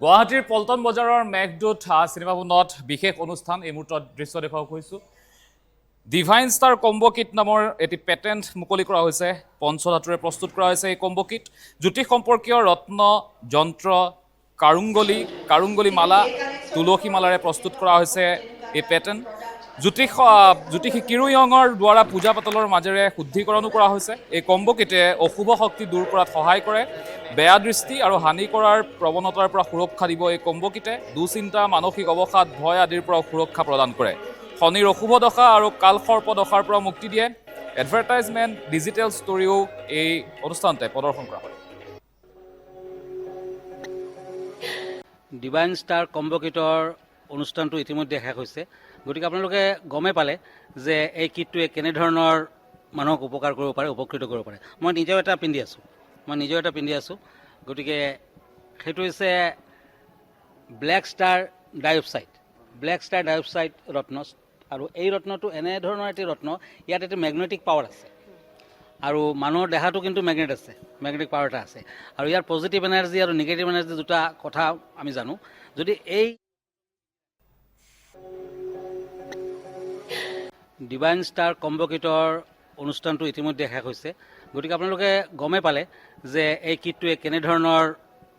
গুৱাহাটীৰ পল্টন বজাৰৰ মেঘদূত চিনেমা ভৱনত বিশেষ অনুষ্ঠান এই মুহূৰ্তত দৃশ্য দেখুৱাব খুজিছোঁ। ডিভাইন ষ্টাৰ কম্বো কিট নামৰ এটি পেটেণ্ট মুকলি কৰা হৈছে। পঞ্চধাতুৰে প্ৰস্তুত কৰা হৈছে এই কম্বো কিট। জ্যোতিষ সম্পৰ্কীয় ৰত্ন, যন্ত্ৰ, কাৰুংগলী মালা, তুলসী মালাৰে প্ৰস্তুত কৰা হৈছে এই পেটেণ্ট। জ্যোতিষী কিৰু য়ঙৰ দ্বাৰা পূজা পাতলৰ মাজেৰে শুদ্ধিকৰণো কৰা হৈছে। এই কম্বো কিটে অশুভ শক্তি দূৰ কৰাত সহায় কৰে। বেয়া দৃষ্টি আৰু হানি কৰাৰ প্ৰৱণতাৰ পৰা সুৰক্ষা দিব এই কম্বো কিটে। দুশ্চিন্তা, মানসিক অৱসাদ, ভয় আদিৰ পৰা সুৰক্ষা প্ৰদান কৰে। শনিৰ অশুভ দশা আৰু কালসৰ্প দশাৰ পৰা মুক্তি দিয়ে। এডভাৰটাইজমেণ্ট, ডিজিটেল ষ্টৰিও এই অনুষ্ঠানতে প্ৰদৰ্শন কৰা হয়। ডিভাইন ষ্টাৰ কম্বো কিটৰ অনুষ্ঠানটো ইতিমধ্যে শেষ হৈছে। গতিকে আপোনালোকে গমেই পালে যে এই কিটটোৱে কেনেধৰণৰ মানুহক উপকাৰ কৰিব পাৰে, উপকৃত কৰিব পাৰে। মই নিজেও এটা পিন্ধি আছোঁ। গতিকে সেইটো হৈছে ব্লেক ষ্টাৰ ডাইঅক্সাইড ৰত্ন। আৰু এই ৰত্নটো এনেধৰণৰ এটি ৰত্ন, ইয়াত এটি মেগনেটিক পাৱাৰ আছে। আৰু মানুহৰ দেহাটো কিন্তু মেগনেটিক পাৱাৰ এটা আছে। আৰু ইয়াৰ পজিটিভ এনাৰ্জি আৰু নিগেটিভ এনাৰ্জি দুটা কথা আমি জানো। যদি এই ডিভাইন ষ্টাৰ কম্বো কিটৰ অনুষ্ঠানটো ইতিমধ্যে শেষ হৈছে। গতিকে আপোনালোকে গমেই পালে যে এই কিটটোৱে কেনেধৰণৰ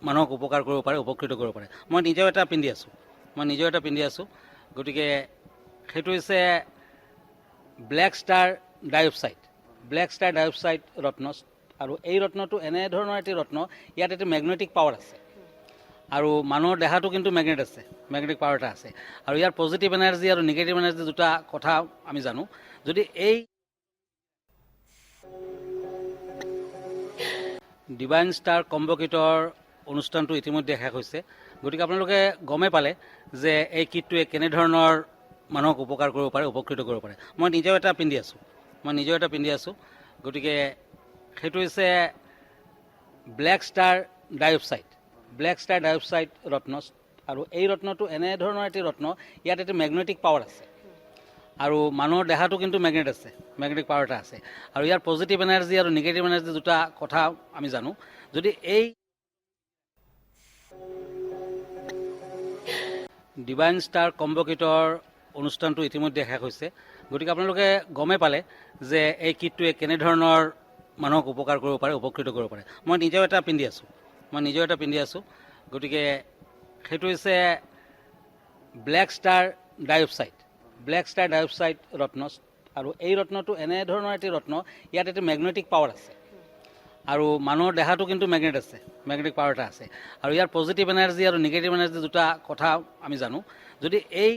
মানুহক উপকাৰ কৰিব পাৰে, উপকৃত কৰিব পাৰে। মই নিজেও এটা পিন্ধি আছোঁ। গতিকে সেইটো হৈছে ব্লেক ষ্টাৰ ডাইঅক্সাইড ৰত্ন। আৰু এই ৰত্নটো এনেধৰণৰ এটি ৰত্ন, ইয়াত এটি মেগনেটিক পাৱাৰ আছে। আৰু মানুহৰ দেহাটো কিন্তু মেগনেটিক পাৱাৰ এটা আছে। আৰু ইয়াৰ পজিটিভ এনাৰ্জি আৰু নিগেটিভ এনাৰ্জি দুটা কথা আমি জানো। যদি এই ডিভাইন ষ্টাৰ কম্বো কিটৰ অনুষ্ঠানটো ইতিমধ্যে শেষ হৈছে। গতিকে আপোনালোকে গমেই পালে যে এই কিটটোৱে কেনেধৰণৰ মানুহক উপকাৰ কৰিব পাৰে, উপকৃত কৰিব পাৰে। মই নিজেও এটা পিন্ধি আছোঁ। গতিকে সেইটো হৈছে ব্লেক ষ্টাৰ ডাইঅক্সাইড ৰত্ন। আৰু এই ৰত্নটো এনেধৰণৰ এটি ৰত্ন, ইয়াত এটি মেগনেটিক পাৱাৰ আছে। আৰু মানুহৰ দেহাটো কিন্তু মেগনেটিক পাৱাৰ এটা আছে। আৰু ইয়াৰ পজিটিভ এনাৰ্জি আৰু নিগেটিভ এনাৰ্জি দুটা কথা আমি জানো। যদি এই ডিভাইন ষ্টাৰ কম্বো কিটৰ অনুষ্ঠানটো ইতিমধ্যে শেষ হৈছে। গতিকে আপোনালোকে গমেই পালে যে এই কিটটোৱে কেনেধৰণৰ মানুহক উপকাৰ কৰিব পাৰে, উপকৃত কৰিব পাৰে। মই নিজেও এটা পিন্ধি আছোঁ। গতিকে সেইটো হৈছে ব্লেক ষ্টাৰ ডাইঅক্সাইড ৰত্ন। আৰু এই ৰত্নটো এনেধৰণৰ এটি ৰত্ন, ইয়াত এটি মেগনেটিক পাৱাৰ আছে। আৰু মানুহৰ দেহাটো কিন্তু মেগনেটিক পাৱাৰ এটা আছে। আৰু ইয়াৰ পজিটিভ এনাৰ্জি আৰু নিগেটিভ এনাৰ্জি দুটা কথা আমি জানো। যদি এই